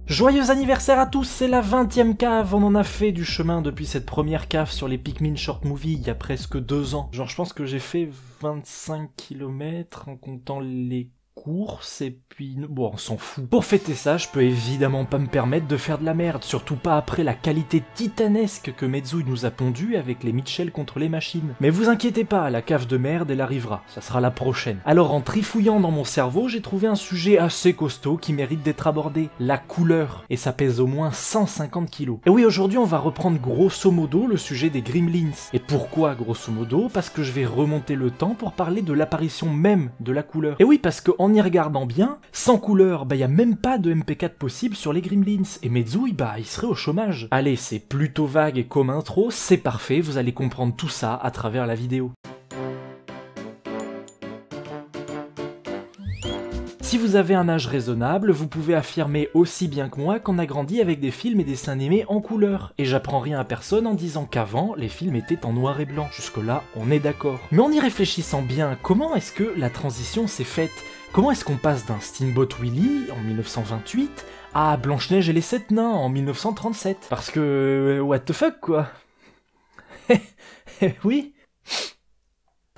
Joyeux anniversaire à tous, c'est la 20e cave, on en a fait du chemin depuis cette première cave sur les Pikmin Short Movie il y a presque 2 ans. Genre je pense que j'ai fait 25 km en comptant les courses et puis... Bon, on s'en fout. Pour fêter ça, je peux évidemment pas me permettre de faire de la merde, surtout pas après la qualité titanesque que Mezouille nous a pondue avec les Mitchell contre les machines. Mais vous inquiétez pas, la cave de merde elle arrivera, ça sera la prochaine. Alors en trifouillant dans mon cerveau, j'ai trouvé un sujet assez costaud qui mérite d'être abordé, la couleur, et ça pèse au moins 150 kilos. Et oui, aujourd'hui on va reprendre grosso modo le sujet des Gremlins. Et pourquoi grosso modo? Parce que je vais remonter le temps pour parler de l'apparition même de la couleur. Et oui, parce que en y regardant bien, sans couleur, y a même pas de MP4 possible sur les Gremlins, et Mezouille, il serait au chômage. Allez, c'est plutôt vague et comme intro, c'est parfait, vous allez comprendre tout ça à travers la vidéo. Si vous avez un âge raisonnable, vous pouvez affirmer aussi bien que moi qu'on a grandi avec des films et dessins animés en couleur. Et j'apprends rien à personne en disant qu'avant, les films étaient en noir et blanc. Jusque-là, on est d'accord. Mais en y réfléchissant bien, comment est-ce que la transition s'est faite? Comment est-ce qu'on passe d'un Steamboat Willie en 1928 à Blanche-Neige et les 7 nains en 1937? Parce que... what the fuck, quoi. Oui.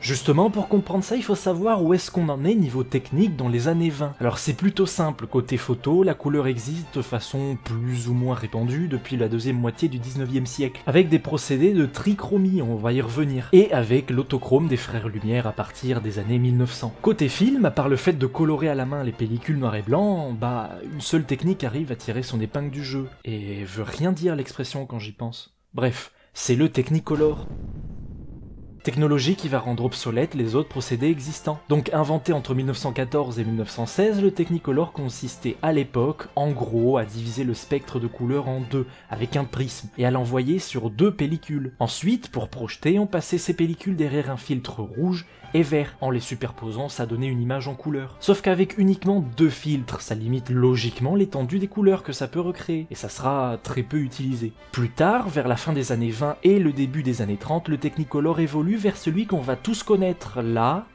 Justement, pour comprendre ça, il faut savoir où est-ce qu'on en est niveau technique dans les années 20. Alors c'est plutôt simple, côté photo, la couleur existe de façon plus ou moins répandue depuis la deuxième moitié du 19e siècle, avec des procédés de trichromie, on va y revenir, et avec l'autochrome des frères Lumière à partir des années 1900. Côté film, à part le fait de colorer à la main les pellicules noir et blanc, une seule technique arrive à tirer son épingle du jeu, et veut rien dire l'expression quand j'y pense. Bref, c'est le Technicolor. Technologie qui va rendre obsolètes les autres procédés existants. Donc inventé entre 1914 et 1916, le Technicolor consistait à l'époque, en gros, à diviser le spectre de couleurs en deux, avec un prisme, et à l'envoyer sur 2 pellicules. Ensuite, pour projeter, on passait ces pellicules derrière un filtre rouge et vert. En les superposant, ça donnait une image en couleur. Sauf qu'avec uniquement 2 filtres, ça limite logiquement l'étendue des couleurs que ça peut recréer, et ça sera très peu utilisé. Plus tard, vers la fin des années 20 et le début des années 30, le Technicolor évolue vers celui qu'on va tous connaître là,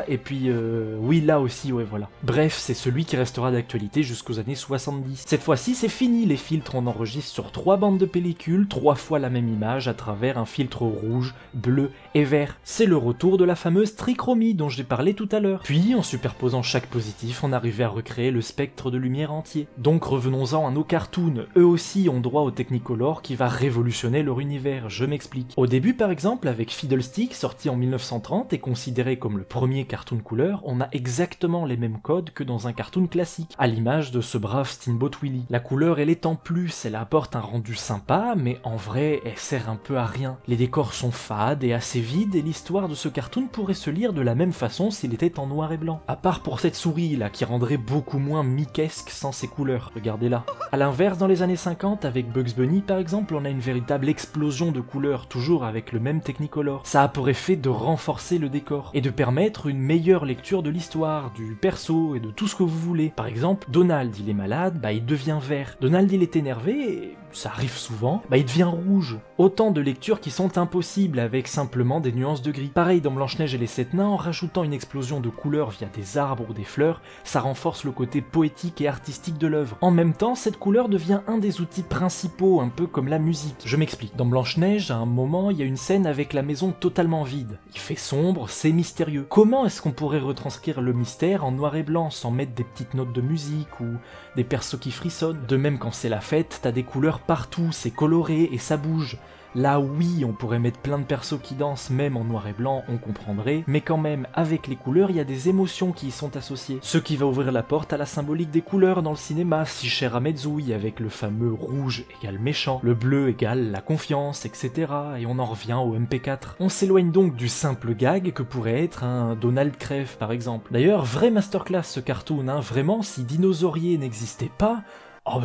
et puis oui, là aussi, ouais, voilà. Bref, c'est celui qui restera d'actualité jusqu'aux années 70. Cette fois-ci, c'est fini, les filtres, on enregistre sur 3 bandes de pellicule, 3 fois la même image à travers un filtre rouge, bleu et vert. C'est le retour de la fameuse trichromie dont j'ai parlé tout à l'heure. Puis, en superposant chaque positif, on arrivait à recréer le spectre de lumière entier. Donc revenons-en à nos cartoons, eux aussi ont droit au Technicolor qui va révolutionner leur univers, je m'explique. Au début, par exemple, avec Fiddlestick, sorti en 1930 et considéré comme le premier cartoon couleur, on a exactement les mêmes codes que dans un cartoon classique, à l'image de ce brave Steamboat Willie. La couleur elle est en plus, elle apporte un rendu sympa, mais en vrai elle sert un peu à rien. Les décors sont fades et assez vides, et l'histoire de ce cartoon pourrait se lire de la même façon s'il était en noir et blanc. À part pour cette souris là, qui rendrait beaucoup moins mickesque sans ses couleurs, regardez là. A l'inverse, dans les années 50, avec Bugs Bunny par exemple, on a une véritable explosion de couleurs, toujours avec le même Technicolor. Ça a pour effet de renforcer le décor, et de permettre une meilleure lecture de l'histoire, du perso et de tout ce que vous voulez. Par exemple, Donald, il est malade, il devient vert. Donald, il est énervé, et ça arrive souvent, il devient rouge. Autant de lectures qui sont impossibles avec simplement des nuances de gris. Pareil dans Blanche-Neige et les 7 nains, en rajoutant une explosion de couleurs via des arbres ou des fleurs, ça renforce le côté poétique et artistique de l'œuvre. En même temps, cette couleur devient un des outils principaux, un peu comme la musique. Je m'explique. Dans Blanche-Neige, à un moment, il y a une scène avec la maison totalement vide. Il fait sombre, c'est mystérieux. Comment est-ce qu'on pourrait retranscrire le mystère en noir et blanc sans mettre des petites notes de musique ou des persos qui frissonnent? De même, quand c'est la fête, t'as des couleurs partout, c'est coloré et ça bouge. Là oui, on pourrait mettre plein de persos qui dansent, même en noir et blanc, on comprendrait, mais quand même, avec les couleurs, il y a des émotions qui y sont associées. Ce qui va ouvrir la porte à la symbolique des couleurs dans le cinéma, si cher à Mezouille, avec le fameux rouge égale méchant, le bleu égale la confiance, etc. Et on en revient au MP4. On s'éloigne donc du simple gag que pourrait être un Donald crève par exemple. D'ailleurs, vraie masterclass ce cartoon, vraiment, si Dinosaurier n'existait pas,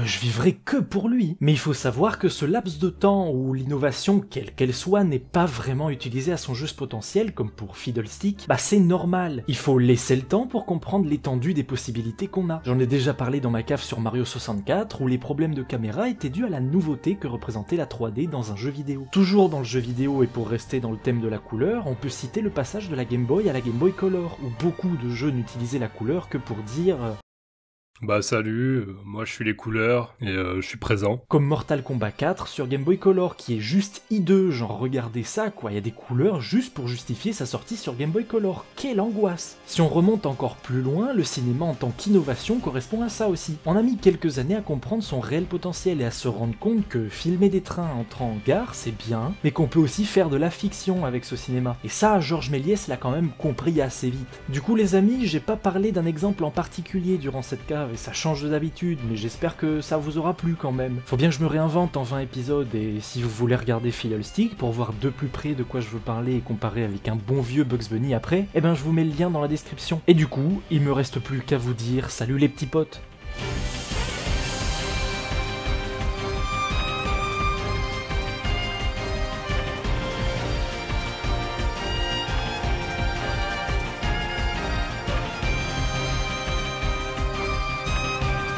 je vivrais que pour lui. Mais il faut savoir que ce laps de temps où l'innovation, quelle qu'elle soit, n'est pas vraiment utilisée à son juste potentiel, comme pour Fiddlestick, c'est normal. Il faut laisser le temps pour comprendre l'étendue des possibilités qu'on a. J'en ai déjà parlé dans ma cave sur Mario 64, où les problèmes de caméra étaient dus à la nouveauté que représentait la 3D dans un jeu vidéo. Toujours dans le jeu vidéo et pour rester dans le thème de la couleur, on peut citer le passage de la Game Boy à la Game Boy Color, où beaucoup de jeux n'utilisaient la couleur que pour dire Bah salut, moi je suis les couleurs et je suis présent. Comme Mortal Kombat 4 sur Game Boy Color, qui est juste hideux, genre regardez ça quoi, il y a des couleurs juste pour justifier sa sortie sur Game Boy Color, quelle angoisse! Si on remonte encore plus loin, le cinéma en tant qu'innovation correspond à ça aussi. On a mis quelques années à comprendre son réel potentiel et à se rendre compte que filmer des trains entrant en gare c'est bien, mais qu'on peut aussi faire de la fiction avec ce cinéma. Et ça, Georges Méliès l'a quand même compris assez vite. Du coup les amis, j'ai pas parlé d'un exemple en particulier durant cette cave, et ça change d'habitude, mais j'espère que ça vous aura plu quand même. Faut bien que je me réinvente en 20 épisodes, et si vous voulez regarder Fiddlestick pour voir de plus près de quoi je veux parler et comparer avec un bon vieux Bugs Bunny après, eh ben je vous mets le lien dans la description. Et du coup, il me reste plus qu'à vous dire salut les petits potes.